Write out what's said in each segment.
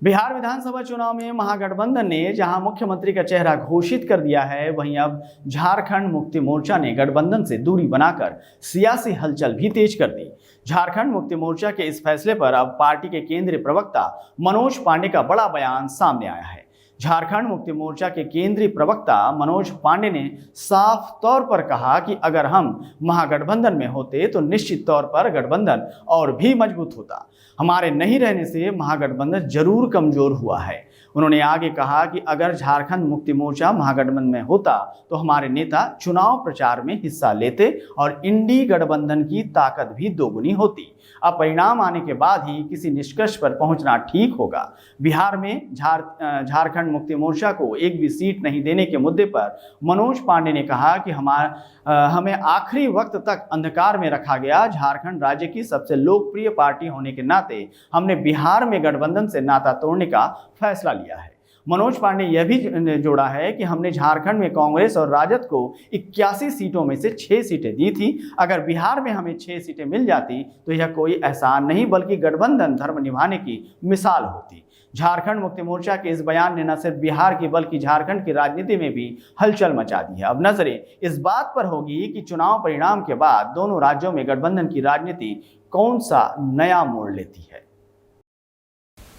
बिहार विधानसभा चुनाव में महागठबंधन ने जहां मुख्यमंत्री का चेहरा घोषित कर दिया है, वहीं अब झारखंड मुक्ति मोर्चा ने गठबंधन से दूरी बनाकर सियासी हलचल भी तेज कर दी। झारखंड मुक्ति मोर्चा के इस फैसले पर अब पार्टी के केंद्रीय प्रवक्ता मनोज पांडे का बड़ा बयान सामने आया है। झारखंड मुक्ति मोर्चा के केंद्रीय प्रवक्ता मनोज पांडे ने साफ तौर पर कहा कि अगर हम महागठबंधन में होते तो निश्चित तौर पर गठबंधन और भी मजबूत होता। हमारे नहीं रहने से महागठबंधन जरूर कमजोर हुआ है। उन्होंने आगे कहा कि अगर झारखंड मुक्ति मोर्चा महागठबंधन में होता तो हमारे नेता चुनाव प्रचार में हिस्सा लेते और इंडी गठबंधन की ताकत भी दोगुनी होती। अब परिणाम आने के बाद ही किसी निष्कर्ष पर पहुंचना ठीक होगा। बिहार में झारखंड मुक्ति मोर्चा को एक भी सीट नहीं देने के मुद्दे पर मनोज पांडे ने कहा कि हमें आखिरी वक्त तक अंधकार में रखा गया। झारखंड राज्य की सबसे लोकप्रिय पार्टी होने के नाते हमने बिहार में गठबंधन से नाता तोड़ने का फैसला लिया है। मनोज पांडे यह भी जोड़ा है कि हमने झारखंड में कांग्रेस और राजद को 81 सीटों में से 6 सीटें दी थी। अगर बिहार में हमें 6 सीटें मिल जाती तो यह कोई एहसान नहीं बल्कि गठबंधन धर्म निभाने की मिसाल होती। झारखंड मुक्ति मोर्चा के इस बयान ने न सिर्फ बिहार की बल्कि झारखंड की राजनीति में भी हलचल मचा दी है। अब नजरें इस बात पर होगी कि चुनाव परिणाम के बाद दोनों राज्यों में गठबंधन की राजनीति कौन सा नया मोड़ लेती है।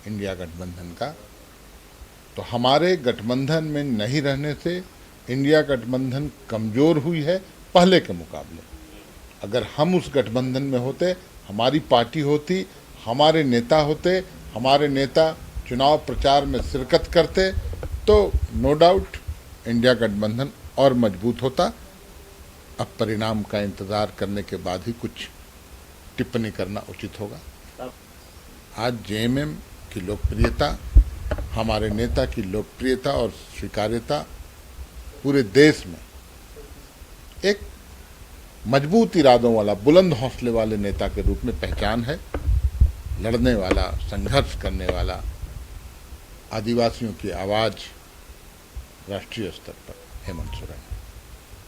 इंडिया गठबंधन का तो हमारे गठबंधन में नहीं रहने से इंडिया गठबंधन कमज़ोर हुई है पहले के मुकाबले। अगर हम उस गठबंधन में होते, हमारी पार्टी होती, हमारे नेता होते, हमारे नेता चुनाव प्रचार में शिरकत करते तो नो डाउट इंडिया गठबंधन और मजबूत होता। अब परिणाम का इंतज़ार करने के बाद ही कुछ टिप्पणी करना उचित होगा। आज जेएमएम की लोकप्रियता, हमारे नेता की लोकप्रियता और स्वीकार्यता पूरे देश में एक मजबूत इरादों वाला, बुलंद हौसले वाले नेता के रूप में पहचान है। लड़ने वाला, संघर्ष करने वाला, आदिवासियों की आवाज़ राष्ट्रीय स्तर पर हेमंत सोरेन।